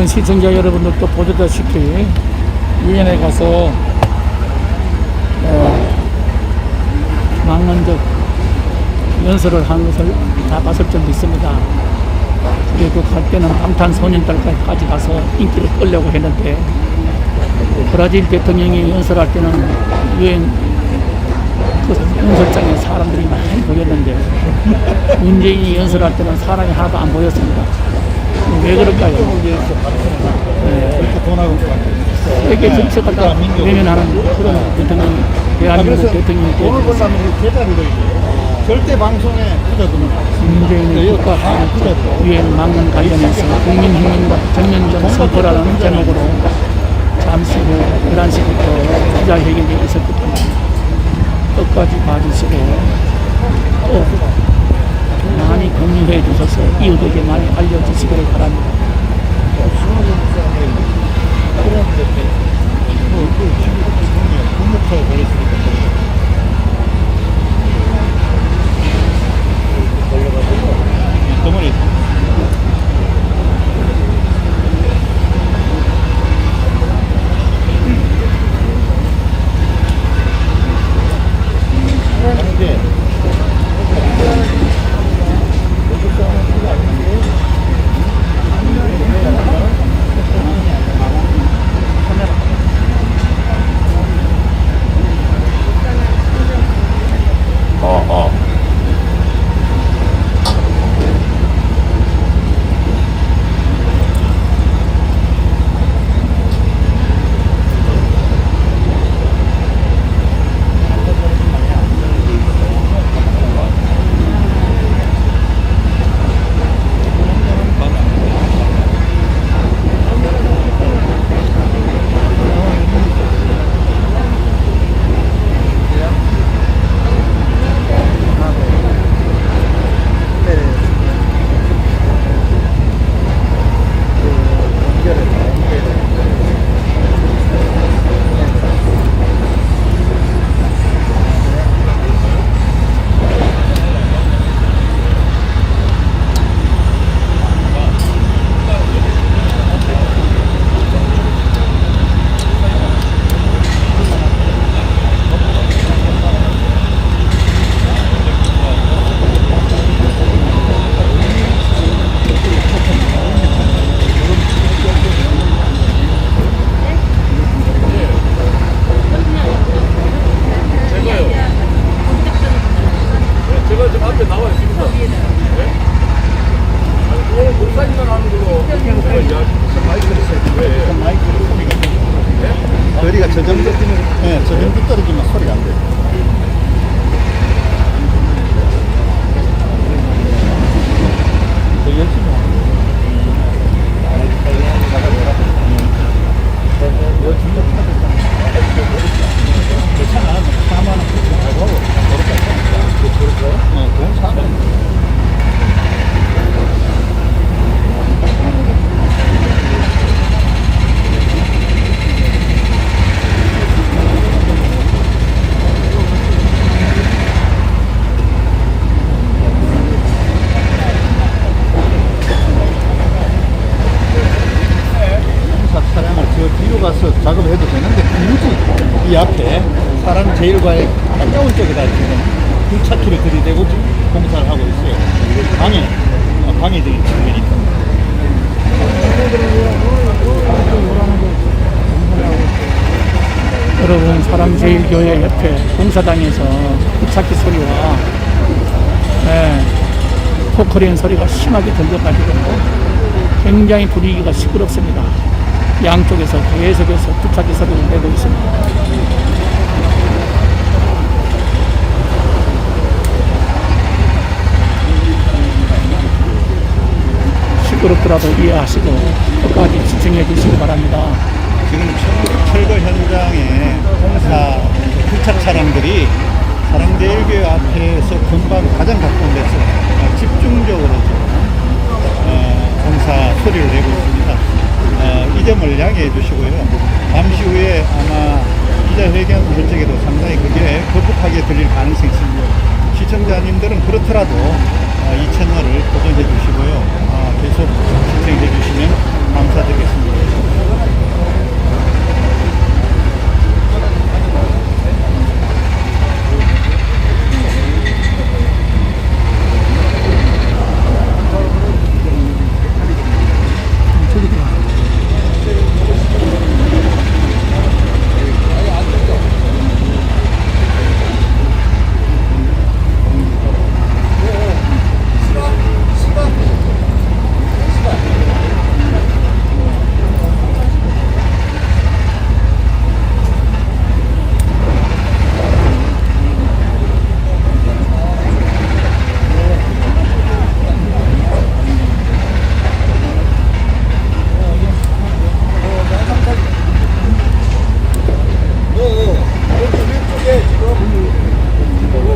시청자 여러분들도 보셨다시피 유엔에 가서 망원적 연설을 한 것을 다 봤을 적도 있습니다. 그리고 갈 때는 방탄소년단까지 가서 인기를 끌려고 했는데, 브라질 대통령이 연설할 때는 유엔 그 연설장에 사람들이 많이 보였는데, 문재인이 연설할 때는 사람이 하나도 안 보였습니다. 왜 그럴까요? 세계 전체가 다 외면하는 그런 대통령, 대한민국 대통령이 절대 방송에 문재인의 국가 유엔 망명 관련해서 국민혁명과 전면전 선포라는 제목으로 잠시 후 11시부터 기자회견이 있었기 때문에 끝까지 봐주시고 또 많이 공유해 주셔서 이웃에게 많이 알려주시기를 바랍니다. 거리가 저 정도 떨어지면 소리가 안 돼요. 더 열심히 괜찮아. 4만 원 하고 돈 4만 원. 뒤로 가서 작업해도 되는데 굳이 이 앞에 사람 제일과의 가까운 쪽에다 지금 굴착기를 들이대고 공사를 하고 있어요. 방해되는 측면이 있습니다. 여러분, 사랑제일교회 옆에 공사장에서 굴착기 소리와 포크레인 소리가 심하게 들려가지고 굉장히 분위기가 시끄럽습니다. 양쪽에서 계속해서 굴착기 소리를 내고 있습니다. 시끄럽더라도 이해하시고 끝까지 시청해 주시기 바랍니다. 지금 철거 현장에 공사 굴착 차량들이 사랑제일교회 앞에서 금방 가장 가까운 데서 집중적으로 공사 소리를 내고 있습니다. 이 점을 양해해 주시고요. 잠시 후에 아마 기자회견 할 적에도 상당히 그게 거북하게 들릴 가능성이 있습니다. 시청자님들은 그렇더라도 이 채널을 고정해 주시고요. 계속 시청해 주시면 감사드리겠습니다. 저기 들어가.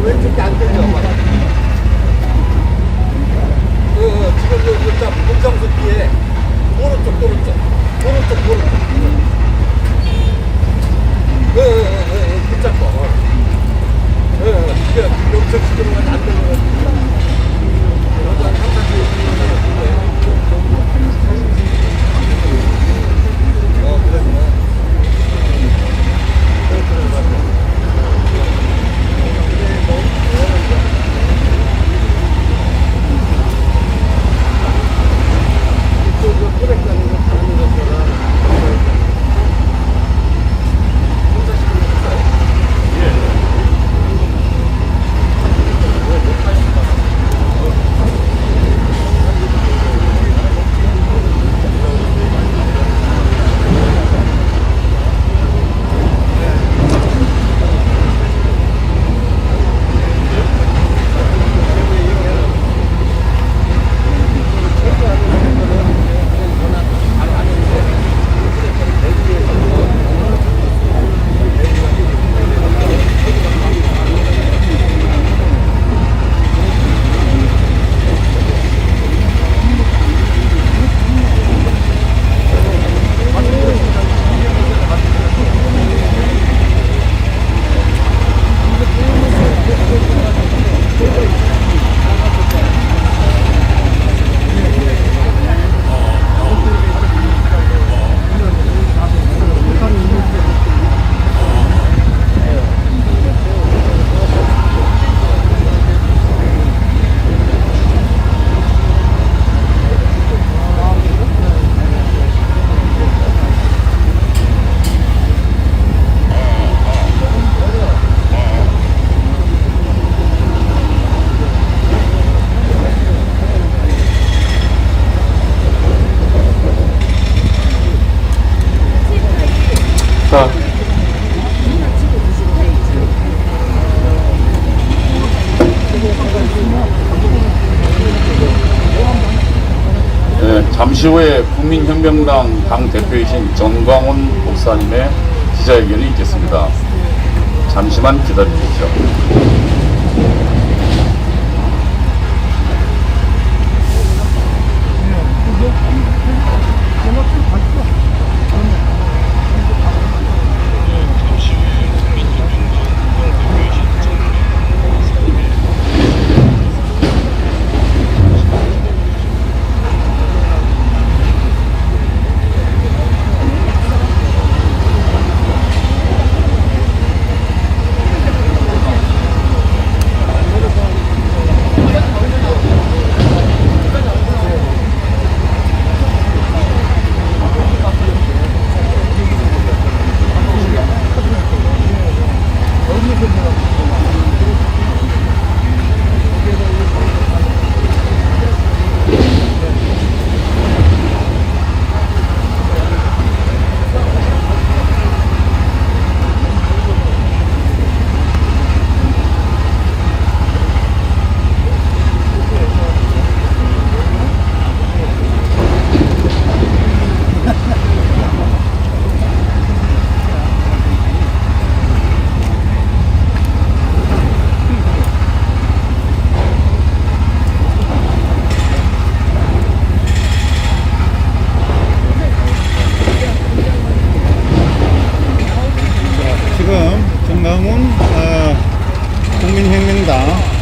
왼쪽이 안 들려. 지금 저 공장소 뒤에 오른쪽. 붙잡고. 이게 여기서 지금 안 들려. 잠시 후에 국민혁명당 당대표이신 정광훈 목사님의 기자회견이 있겠습니다. 잠시만 기다려주십시오.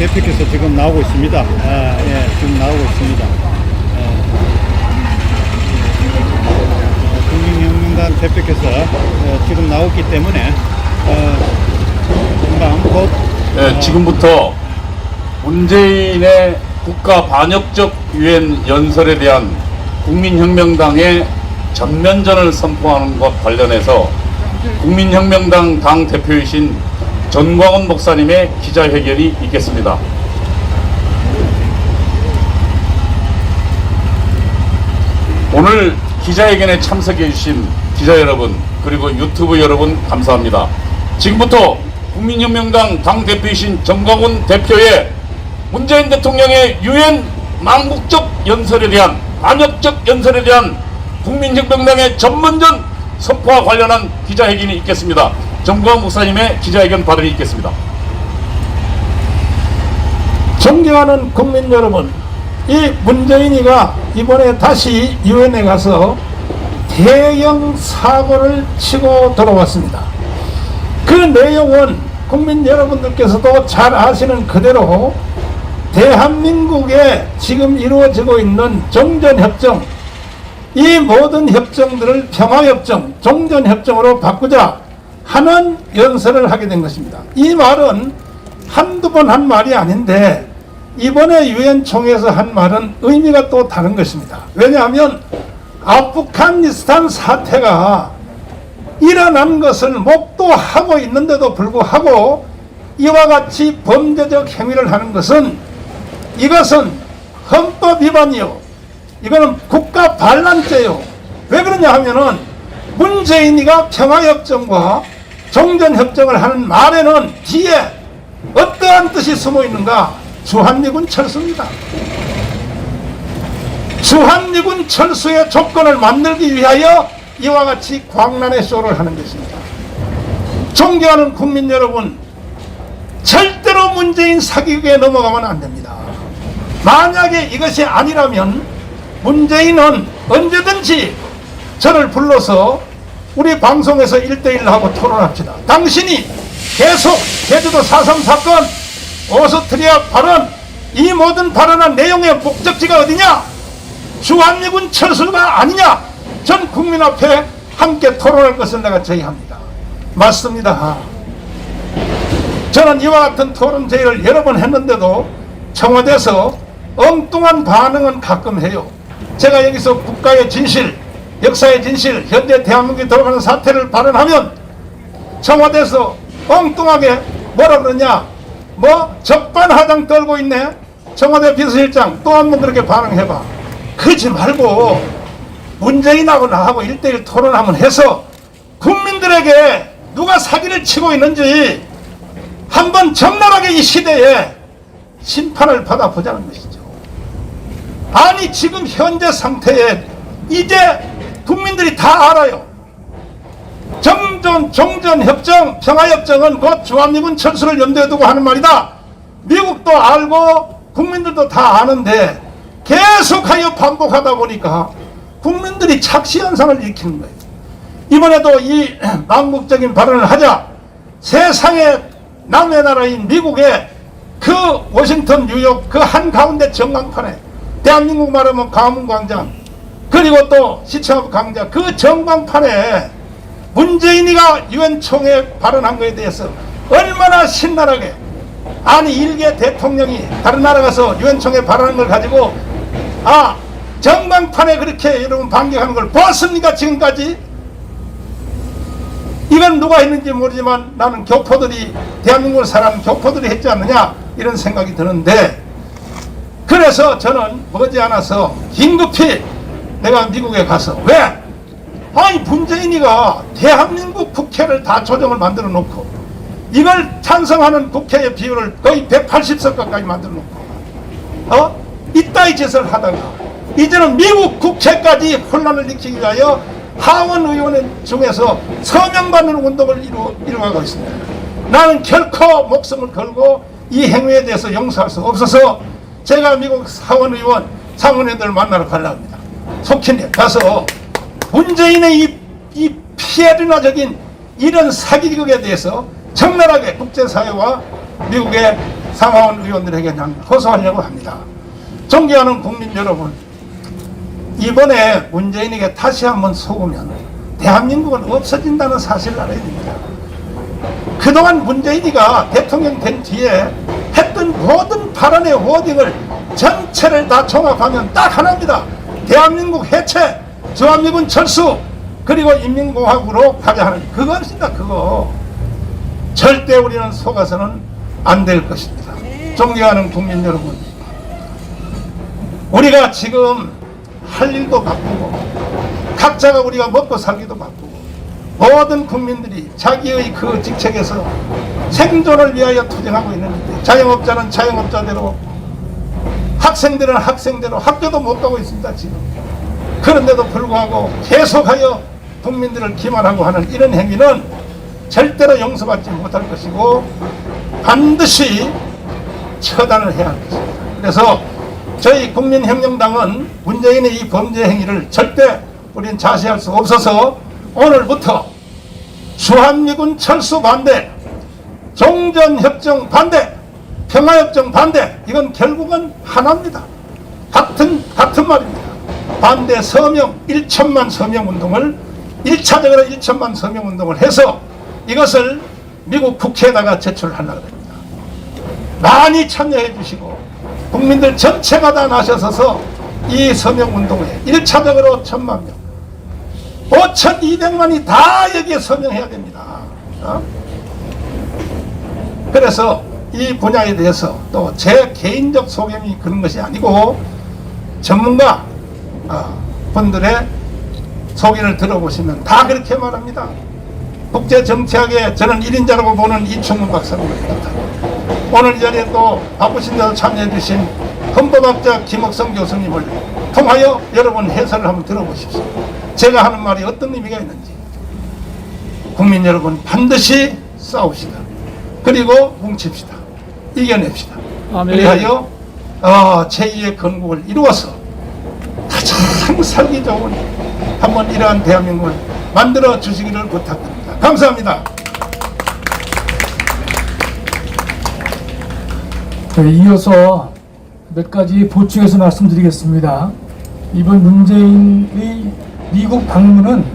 대표께서 지금 나오고 있습니다. 예, 지금 나오고 있습니다. 국민정당단 대표께서 지금 나왔기 때문에 금방 곧 네, 지금부터 문재인의 국가 반역적 유엔 연설에 대한 국민혁명당의 전면전을 선포하는 것 관련해서 국민혁명당 당 대표이신 전광훈 목사님의 기자회견이 있겠습니다. 오늘 기자회견에 참석해 주신 기자 여러분 그리고 유튜브 여러분 감사합니다. 지금부터 국민혁명당 당 대표이신 전광훈 대표의 문재인 대통령의 유엔 망국적 연설에 대한 반역적 연설에 대한 국민혁명당의 전면전 선포와 관련한 기자회견이 있겠습니다. 전광훈 목사님의 기자회견 발언이 있겠습니다. 존경하는 국민 여러분, 이 문재인이가 이번에 다시 유엔에 가서 대형 사고를 치고 돌아왔습니다. 그 내용은 국민 여러분들께서도 잘 아시는 그대로 대한민국에 지금 이루어지고 있는 종전협정, 이 모든 협정들을 평화협정, 종전협정으로 바꾸자 하는 연설을 하게 된 것입니다. 이 말은 한두 번 한 말이 아닌데 이번에 유엔 총회에서 한 말은 의미가 또 다른 것입니다. 왜냐하면 아프가니스탄 사태가 일어난 것을 목도하고 있는데도 불구하고 이와 같이 범죄적 행위를 하는 것은 이것은 헌법 위반이요, 이거는 국가 반란죄요. 왜 그러냐 하면은 문재인이가 평화협정과 종전협정을 하는 말에는 뒤에 어떠한 뜻이 숨어 있는가? 주한미군 철수입니다. 주한미군 철수의 조건을 만들기 위하여 이와 같이 광란의 쇼를 하는 것입니다. 존경하는 국민 여러분, 절대로 문재인 사기극에 넘어가면 안 됩니다. 만약에 이것이 아니라면 문재인은 언제든지 저를 불러서 우리 방송에서 1대1 하고 토론합시다. 당신이 계속 제주도 4.3 사건, 오스트리아 발언, 이 모든 발언한 내용의 목적지가 어디냐? 주한미군 철수가 아니냐? 전 국민 앞에 함께 토론할 것을 내가 제의합니다. 맞습니다. 저는 이와 같은 토론 제의를 여러 번 했는데도 청와대에서 엉뚱한 반응은 가끔 해요. 제가 여기서 국가의 진실, 역사의 진실, 현재 대한민국이 돌아가는 사태를 발언하면 청와대에서 엉뚱하게 뭐라 그러냐? 뭐 적반하장 떨고 있네? 청와대 비서실장 또 한 번 그렇게 반응해봐. 그러지 말고 문재인하고 나하고 1대1 토론 한번 해서 국민들에게 누가 사기를 치고 있는지 한번 적나라하게 이 시대에 심판을 받아보자는 것이죠. 아니 지금 현재 상태에 이제 국민들이 다 알아요. 종전협정, 평화협정은 곧 주한미군 철수를 염두에 두고 하는 말이다. 미국도 알고 국민들도 다 아는데 계속하여 반복하다 보니까 국민들이 착시현상을 일으키는 거예요. 이번에도 이 망국적인 발언을 하자 세상의 남의 나라인 미국의 그 워싱턴, 뉴욕 그 한가운데 전광판에 대한민국 말하면 광화문광장 그리고 또 시청 앞 광장 그 전광판에 문재인이가 유엔 총회 발언한 것에 대해서 얼마나 신나게 아니 일개 대통령이 다른 나라 가서 유엔 총회 발언한 걸 가지고 전광판에 그렇게 여러분 반격하는 걸 보았습니까? 지금까지? 이건 누가 했는지 모르지만 나는 교포들이 대한민국을 사랑하는 교포들이 했지 않느냐 이런 생각이 드는데 그래서 저는 머지않아서 긴급히 내가 미국에 가서 왜? 아니 문재인이가 대한민국 국회를 다 조정을 만들어 놓고 이걸 찬성하는 국회의 비율을 거의 180석 가까이 만들어 놓고 이따위 짓을 하다가 이제는 미국 국회까지 혼란을 일으키기 위하여 하원 의원 중에서 서명받는 운동을 이루어가고 있습니다. 나는 결코 목숨을 걸고 이 행위에 대해서 용서할 수 없어서 제가 미국 하원 의원, 상원의원들을 만나러 가려고 합니다. 속히 가서 문재인의 이 피해리나적인 이런 사기극에 대해서 적나라하게 국제사회와 미국의 상하원 의원들에게 호소하려고 합니다. 존경하는 국민 여러분, 이번에 문재인에게 다시 한번 속으면 대한민국은 없어진다는 사실을 알아야 됩니다. 그동안 문재인이가 대통령 된 뒤에 했던 모든 발언의 워딩을 전체를 다 종합하면 딱 하나입니다. 대한민국 해체, 주한미군 철수, 그리고 인민공화국으로 가자 하는 그것입니다. 그거 절대 우리는 속아서는 안 될 것입니다. 존경하는 국민 여러분, 우리가 지금 할 일도 바쁘고 각자가 우리가 먹고 살기도 바쁘고 모든 국민들이 자기의 그 직책에서 생존을 위하여 투쟁하고 있는데, 자영업자는 자영업자대로, 학생들은 학생대로 학교도 못 가고 있습니다. 지금 그런데도 불구하고 계속하여 국민들을 기만하고 하는 이런 행위는 절대로 용서받지 못할 것이고 반드시 처단을 해야 할 것입니다. 그래서 저희 국민혁명당은 문재인의 이 범죄 행위를 절대 우리는 자시할 수 없어서 오늘부터 주한미군 철수 반대, 종전협정 반대, 평화협정 반대, 이건 결국은 하나입니다. 같은 말입니다. 반대 서명 1천만 서명 운동을 1차적으로 1천만 서명 운동을 해서 이것을 미국 국회에다가 제출하려고 합니다. 많이 참여해 주시고 국민들 전체가 다 나서서 이 서명 운동에 1차적으로 1,000만 명, 5,200만이 다 여기에 서명해야 됩니다. 그래서 이 분야에 대해서 또 제 개인적 소견이 그런 것이 아니고 전문가 분들의 소견을 들어보시면 다 그렇게 말합니다. 국제정치학에 저는 1인자라고 보는 이충문 박사입니다. 오늘 이 자리에 또 바쁘신데도 참여해 주신 헌법학자 김옥성 교수님을 통하여 여러분 해설을 한번 들어보십시오. 제가 하는 말이 어떤 의미가 있는지. 국민 여러분, 반드시 싸웁시다. 그리고 뭉칩시다. 이겨냅시다. 아멘. 그리하여 제2의 건국을 이루어서 가장 살기 좋은 한번 이러한 대한민국을 만들어 주시기를 부탁드립니다. 감사합니다. 이어서 몇 가지 보충해서 말씀드리겠습니다. 이번 문재인의 미국 방문은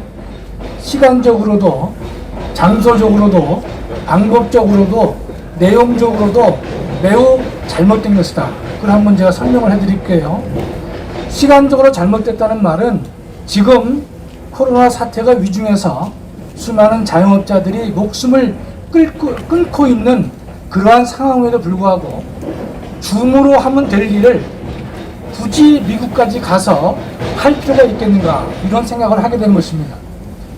시간적으로도 장소적으로도 방법적으로도 내용적으로도 매우 잘못된 것이다. 그걸 한번 제가 설명을 해드릴게요. 시간적으로 잘못됐다는 말은 지금 코로나 사태가 위중해서 수많은 자영업자들이 목숨을 끊고 있는 그러한 상황에도 불구하고 줌으로 하면 될 일을 굳이 미국까지 가서 할 필요가 있겠는가, 이런 생각을 하게 되는 것입니다.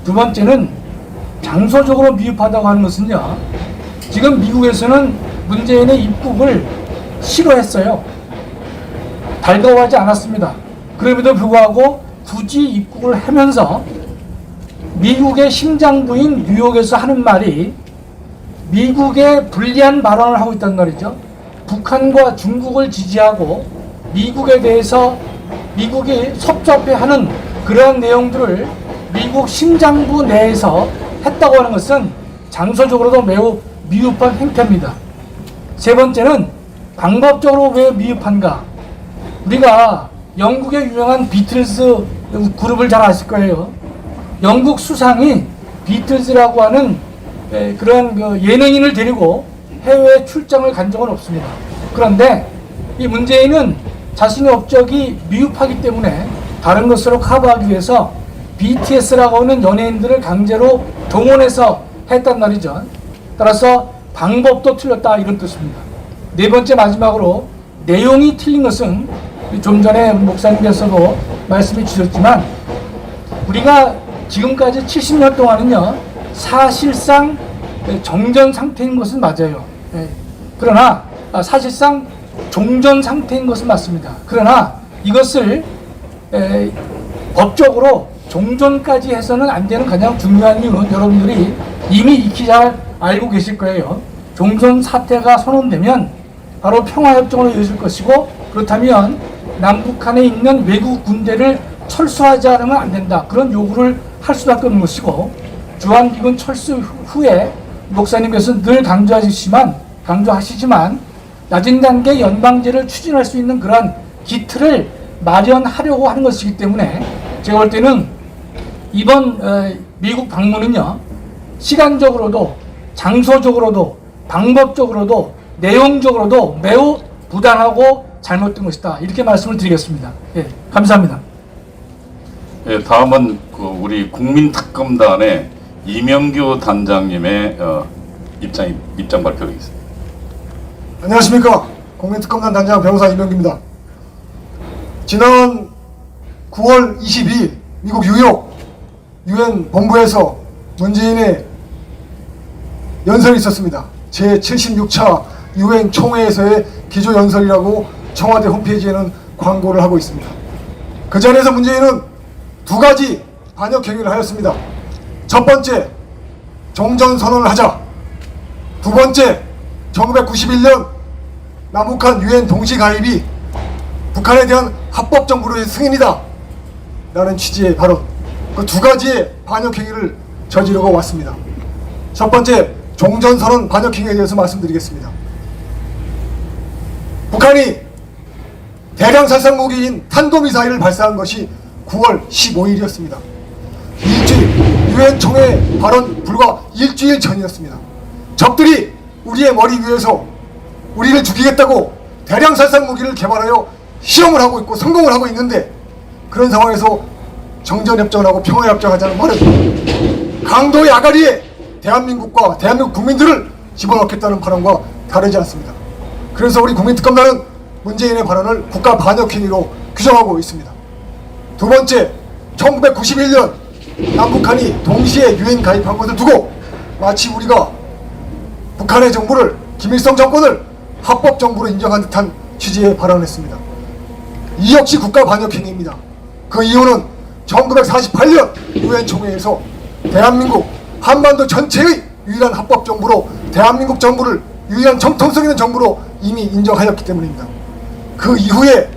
두 번째는 장소적으로 미흡하다고 하는 것은요, 지금 미국에서는 문재인의 입국을 싫어했어요. 달가워하지 않았습니다. 그럼에도 불구하고 굳이 입국을 하면서 미국의 심장부인 뉴욕에서 하는 말이 미국에 불리한 발언을 하고 있단 말이죠. 북한과 중국을 지지하고 미국에 대해서 미국이 섭섭해하는 그러한 내용들을 미국 심장부 내에서 했다고 하는 것은 장소적으로도 매우 미흡한 행태입니다. 세 번째는 방법적으로 왜 미흡한가? 우리가 영국의 유명한 비틀즈 그룹을 잘 아실 거예요. 영국 수상이 비틀즈라고 하는 그런 예능인을 데리고 해외 출장을 간 적은 없습니다. 그런데 이 문재인은 자신의 업적이 미흡하기 때문에 다른 것으로 커버하기 위해서 BTS라고 하는 연예인들을 강제로 동원해서 했단 말이죠. 따라서 방법도 틀렸다, 이런 뜻입니다. 네 번째, 마지막으로 내용이 틀린 것은 좀 전에 목사님께서도 말씀해 주셨지만 우리가 지금까지 70년 동안은요 사실상 정전 상태인 것은 맞아요. 그러나 사실상 종전 상태인 것은 맞습니다. 그러나 이것을 법적으로 종전까지 해서는 안 되는 가장 중요한 이유는 여러분들이 이미 익히 잘 알고 계실 거예요. 종전 사태가 선언되면 바로 평화협정으로 이어질 것이고, 그렇다면 남북한에 있는 외국 군대를 철수하지 않으면 안 된다, 그런 요구를 할 수밖에 없는 것이고, 주한미군 철수 후에 목사님께서 늘 강조하시지만 낮은 단계 연방제를 추진할 수 있는 그러한 기틀을 마련하려고 하는 것이기 때문에 제가 볼 때는 이번 미국 방문은요, 시간적으로도 장소적으로도 방법적으로도 내용적으로도 매우 부당하고 잘못된 것이다. 이렇게 말씀을 드리겠습니다. 예, 감사합니다. 예, 다음은 우리 국민특검단의 이명규 단장님의 입장 발표하겠습니다. 안녕하십니까. 국민특검단 단장 변호사 이명규입니다. 지난 9월 22일 미국 뉴욕 UN 본부에서 문재인의 연설이 있었습니다. 제76차 UN 총회에서의 기조연설이라고 청와대 홈페이지에는 광고를 하고 있습니다. 그 자리에서 문재인은 두 가지 반역 행위를 하였습니다. 첫 번째, 종전선언을 하자. 두 번째, 1991년 남북한 UN 동시가입이 북한에 대한 합법정부로의 승인이다 라는 취지의 발언, 그 두 가지의 반역행위를 저지르고 왔습니다. 첫 번째, 종전선언 반역행위에 대해서 말씀드리겠습니다. 북한이 대량 살상무기인 탄도미사일을 발사한 것이 9월 15일이었습니다. UN 총회 발언 불과 일주일 전이었습니다. 적들이 우리의 머리 위에서 우리를 죽이겠다고 대량 살상무기를 개발하여 실험을 하고 있고 성공을 하고 있는데, 그런 상황에서 정전협정을 하고 평화협정하자는 말은 강도의 아가리에 대한민국과 대한민국 국민들을 집어넣겠다는 발언과 다르지 않습니다. 그래서 우리 국민특검단은 문재인의 발언을 국가 반역행위로 규정하고 있습니다. 두 번째, 1991년 남북한이 동시에 유엔 가입한 것을 두고 마치 우리가 북한의 정부를, 김일성 정권을 합법 정부로 인정한 듯한 취지의 발언을 했습니다. 이 역시 국가 반역행위입니다. 그 이유는 1948년 유엔 총회에서 대한민국 한반도 전체의 유일한 합법 정부로, 대한민국 정부를 유일한 정통성 있는 정부로 이미 인정하였기 때문입니다. 그 이후에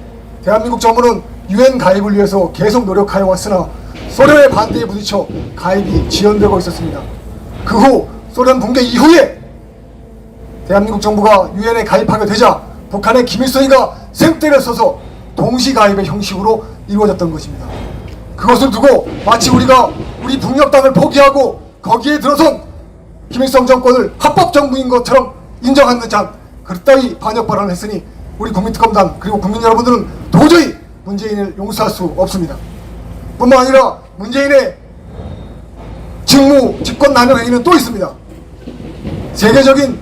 대한민국 정부는 유엔 가입을 위해서 계속 노력하여 왔으나 소련의 반대에 부딪혀 가입이 지연되고 있었습니다. 그 후 소련 붕괴 이후에 대한민국 정부가 유엔에 가입하게 되자 북한의 김일성이가 생떼를 써서 동시 가입의 형식으로 이루어졌던 것입니다. 그것을 두고 마치 우리가 우리 북녘 땅을 포기하고 거기에 들어선 김일성 정권을 합법 정부인 것처럼 인정한 듯한 그따위 반역 발언을 했으니 우리 국민특검단 그리고 국민 여러분들은 도저히 문재인을 용서할 수 없습니다. 뿐만 아니라 문재인의 직무 직권 남용 행위는 또 있습니다. 세계적인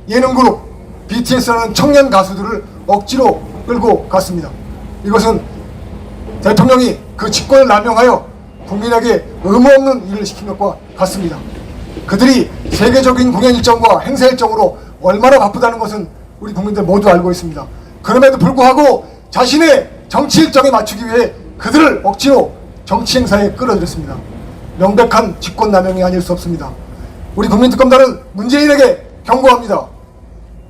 예능그룹 BTS라는 청년 가수들을 억지로 끌고 갔습니다. 이것은 대통령이 그 직권을 남용하여 국민에게 의무 없는 일을 시킨 것과 같습니다. 그들이 세계적인 공연 일정과 행사 일정으로 얼마나 바쁘다는 것은 우리 국민들 모두 알고 있습니다. 그럼에도 불구하고 자신의 정치 일정에 맞추기 위해 그들을 억지로 정치 행사에 끌어들였습니다. 명백한 직권 남용이 아닐 수 없습니다. 우리 국민특검단은 문재인에게 경고합니다.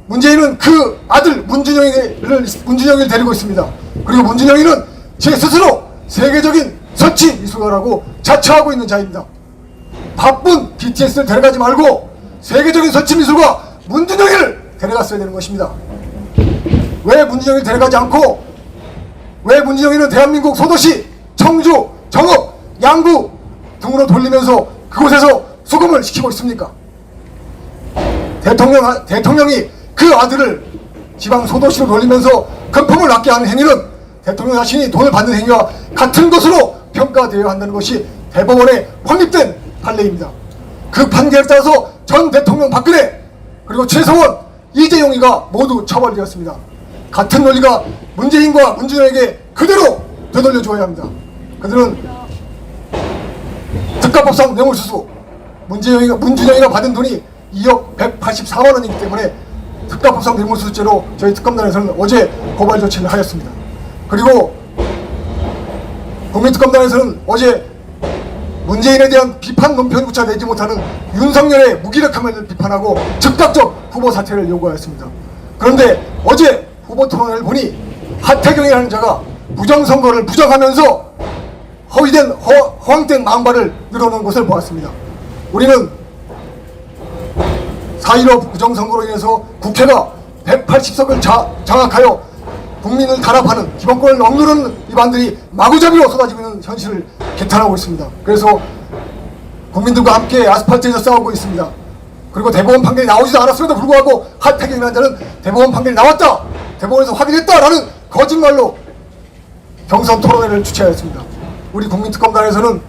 문재인은 그 아들 문준영이를 데리고 있습니다. 그리고 문준영이는 제 스스로 세계적인 서치 미술가라고 자처하고 있는 자입니다. 바쁜 BTS를 데려가지 말고 세계적인 서치 미술가 문준영이를 데려갔어야 되는 것입니다. 왜 문준영이를 데려가지 않고 왜 문준영이는 대한민국 소도시 청주, 정읍, 양구 등으로 돌리면서 그곳에서 수금을 시키고 있습니까? 대통령이 그 아들을 지방 소도시로 돌리면서 금품을 납게 하는 행위는 대통령 자신이 돈을 받는 행위와 같은 것으로 평가되어야 한다는 것이 대법원에 확립된 판례입니다. 그 판결에 따라서 전 대통령 박근혜 그리고 최성원, 이재용이가 모두 처벌되었습니다. 같은 논리가 문재인과 문준영에게 그대로 되돌려 주어야 합니다. 그들은 특가법상 뇌물수수, 문준영이가 받은 돈이 2억 184만 원이기 때문에 특가법상 뇌물수수죄로 저희 특검단에서는 어제 고발 조치를 하였습니다. 그리고 국민특검단에서는 어제 문재인에 대한 비판 논평조차 내지 못하는 윤석열의 무기력함을 비판하고 즉각적 후보 사퇴를 요구하였습니다. 그런데 어제 후보 토론을 보니 하태경이라는 자가 부정선거를 부정하면서 허황된 망발을 늘어놓은 것을 보았습니다. 우리는 4.15 부정선거로 인해서 국회가 180석을 장악하여 국민을 단합하는 기본권을 억누르는 위반들이 마구잡이로 쏟아지고 있는 현실을 개탄하고 있습니다. 그래서 국민들과 함께 아스팔트에서 싸우고 있습니다. 그리고 대법원 판결이 나오지도 않았음에도 불구하고 하태경이라는 자는 대법원 판결이 나왔다, 대법원에서 확인했다라는 거짓말로 경선 토론회를 주최하였습니다. 우리 국민특검단에서는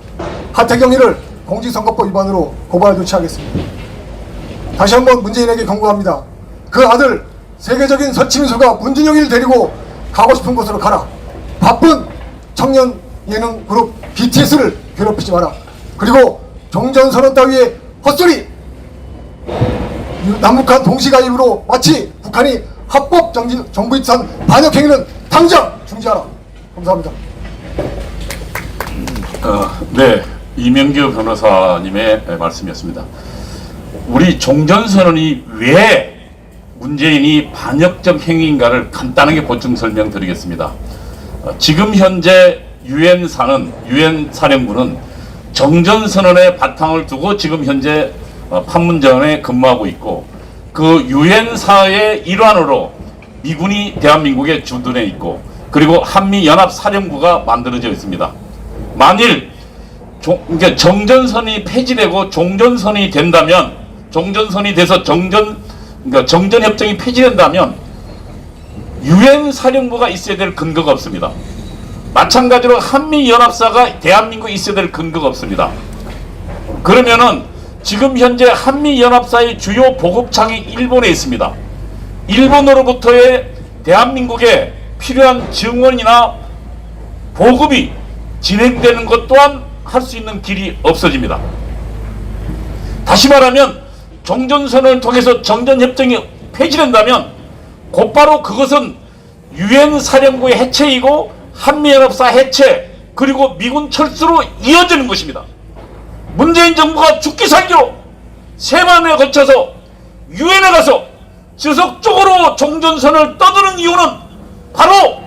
하태경이를 공직선거법 위반으로 고발 조치하겠습니다. 다시 한번 문재인에게 경고합니다. 그 아들 세계적인 설치민수가 문준영이를 데리고 가고 싶은 곳으로 가라. 바쁜 청년 예능 그룹 BTS를 괴롭히지 마라. 그리고 종전선언 따위의 헛소리, 남북한 동시가입으로 마치 북한이 합법 정부 입산 반역 행위는 당장 중지하라. 감사합니다. 네, 이명규 변호사님의 말씀이었습니다. 우리 종전선언이 왜 문재인이 반역적 행위인가를 간단하게 보충 설명드리겠습니다. 지금 현재 유엔 사령부는 정전선언의 바탕을 두고 지금 현재 판문점에 근무하고 있고, 그 유엔사의 일환으로 미군이 대한민국에 주둔해 있고, 그리고 한미연합사령부가 만들어져 있습니다. 만일 그러니까 정전선이 폐지되고 종전선이 된다면, 종전선이 돼서 그러니까 정전협정이 폐지된다면 유엔 사령부가 있어야 될 근거가 없습니다. 마찬가지로 한미연합사가 대한민국에 있어야 될 근거가 없습니다. 그러면은 지금 현재 한미연합사의 주요 보급창이 일본에 있습니다. 일본으로부터의 대한민국에 필요한 증원이나 보급이 진행되는 것 또한 할 수 있는 길이 없어집니다. 다시 말하면 종전선언을 통해서 정전협정이 폐지된다면 곧바로 그것은 유엔 사령부의 해체이고 한미연합사 해체, 그리고 미군 철수로 이어지는 것입니다. 문재인 정부가 죽기 살기로 세 번에 걸쳐서 유엔에 가서 지속적으로 종전선언을 떠드는 이유는 바로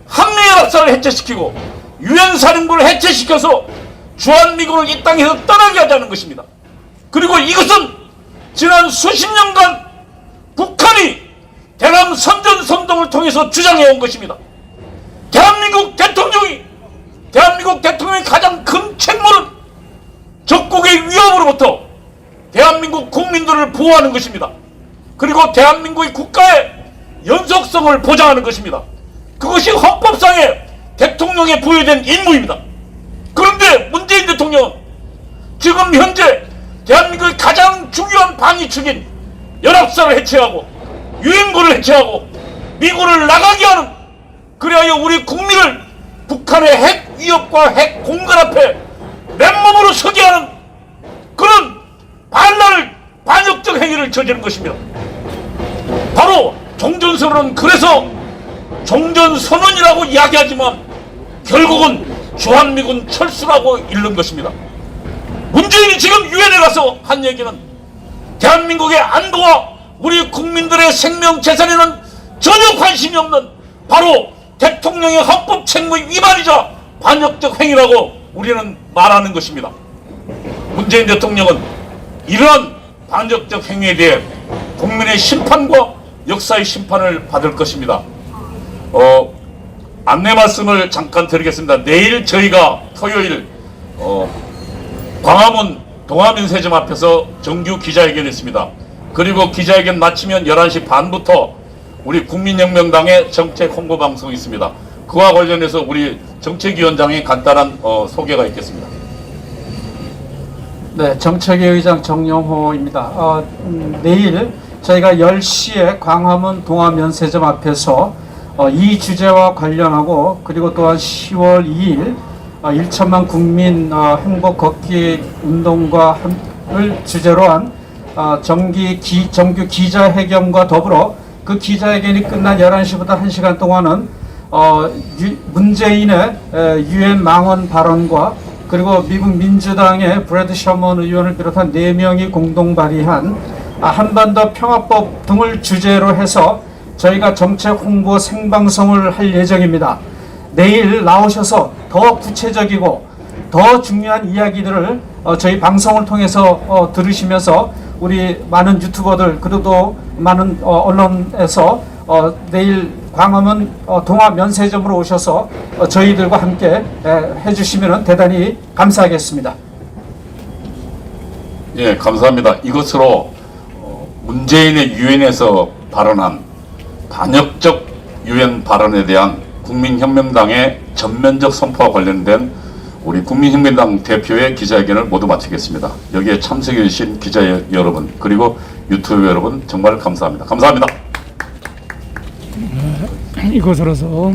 한미연합사를 해체시키고 유엔 사령부를 해체시켜서 주한미군을 이 땅에서 떠나게 하자는 것입니다. 그리고 이것은 지난 수십 년간 북한이 대남 선전선동을 통해서 주장해온 것입니다. 대한민국 대통령의 가장 큰 책무는 적국의 위협으로부터 대한민국 국민들을 보호하는 것입니다. 그리고 대한민국의 국가의 연속성을 보장하는 것입니다. 그것이 헌법상의 대통령에 부여된 임무입니다. 그런데 문재인 대통령은 지금 현재 대한민국의 가장 중요한 방위축인 연합사를 해체하고 유엔군을 해체하고 미군을 나가게 하는, 그리하여 우리 국민을 북한의 핵 위협과 핵 공갈 앞에 맨몸으로 서게 하는 그런 반역적 행위를 저지른 것이며, 바로 종전선언은 그래서 종전선언이라고 이야기하지만 결국은 주한미군 철수라고 읽는 것입니다. 문재인이 지금 유엔에 가서 한 얘기는 대한민국의 안보와 우리 국민들의 생명 재산에는 전혀 관심이 없는 바로 대통령의 헌법 책무의 위반이자 반역적 행위라고 우리는 말하는 것입니다. 문재인 대통령은 이러한 반역적 행위에 대해 국민의 심판과 역사의 심판을 받을 것입니다. 안내 말씀을 잠깐 드리겠습니다. 내일 저희가 토요일 광화문 동아민세점 앞에서 정규 기자회견이 있습니다. 그리고 기자회견 마치면 11시 반부터 우리 국민혁명당의 정책 홍보 방송이 있습니다. 그와 관련해서 우리 정책위원장의 간단한 소개가 있겠습니다. 네, 정책위 의장 정영호입니다. 내일 저희가 10시에 광화문 동아면세점 앞에서 이 주제와 관련하고, 그리고 또한 10월 2일 1천만 국민 행복 걷기 운동과 을 주제로 한 정규 기자회견과 더불어 그 기자회견이 끝난 11시부터 1시간 동안은 문재인의 유엔 망언 발언과, 그리고 미국 민주당의 브래드 셔먼 의원을 비롯한 4명이 공동 발의한 한반도 평화법 등을 주제로 해서 저희가 정책 홍보 생방송을 할 예정입니다. 내일 나오셔서 더 구체적이고 더 중요한 이야기들을 저희 방송을 통해서 들으시면서 우리 많은 유튜버들, 그리고 많은 언론에서 내일 광화문 동아면세점으로 오셔서 저희들과 함께 해주시면 대단히 감사하겠습니다. 예, 감사합니다. 이것으로 문재인의 유엔에서 발언한 반역적 유엔 발언에 대한 국민혁명당의 전면적 선포와 관련된 우리 국민혁명당 대표의 기자회견을 모두 마치겠습니다. 여기에 참석해 주신 기자 여러분 그리고 유튜브 여러분 정말 감사합니다. 감사합니다. 이것으로서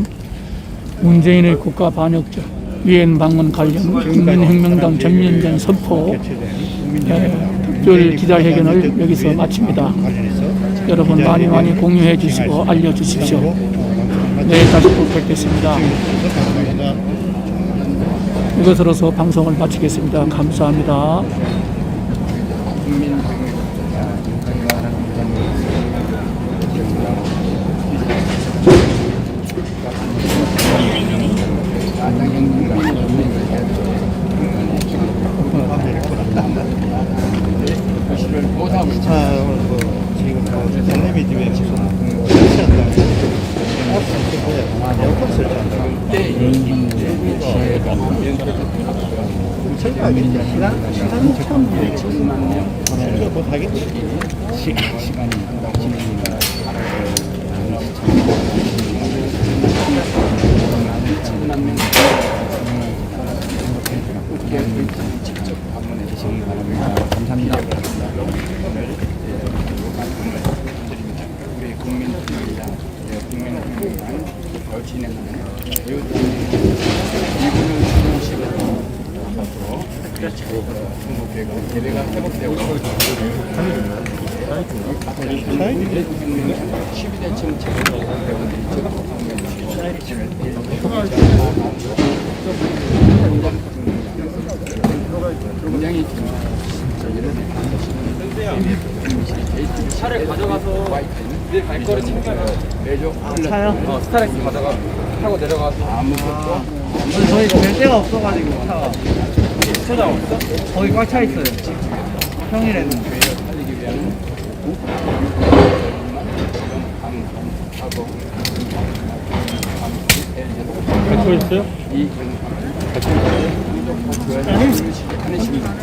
문재인의 국가 반역적 유엔 방문 관련 국민혁명당 전면전 선포 특별 기자회견을 여기서 마칩니다. 여러분 많이 공유해 주시고 알려주십시오. 내일 다시 뵙겠습니다. 이것으로서 방송을 마치겠습니다. 감사합니다. 지금 살림이 집에 무슨 설치한다고 에어컨 설치한다고 시간이 참 이거 못 하겠지. 시간이 직접 방문해 주시기 바랍니다. 감사합니다. 우리 국민들입니다. 국민들을 진행하는 이분은 수능식으로 앞으로 대회가 회복되고 12대 정책으로 굉장히 차를 가져가서 내 발걸음 챙겨놔. 차요? 스타렉스 가다가 타고 내려가서 저희 될 데가 없어가지고 차가 주차장 없어? 거기 꽉 차 있어요. 평일에는. 살리기 위한 갖고 있어요? 하는 식입니다.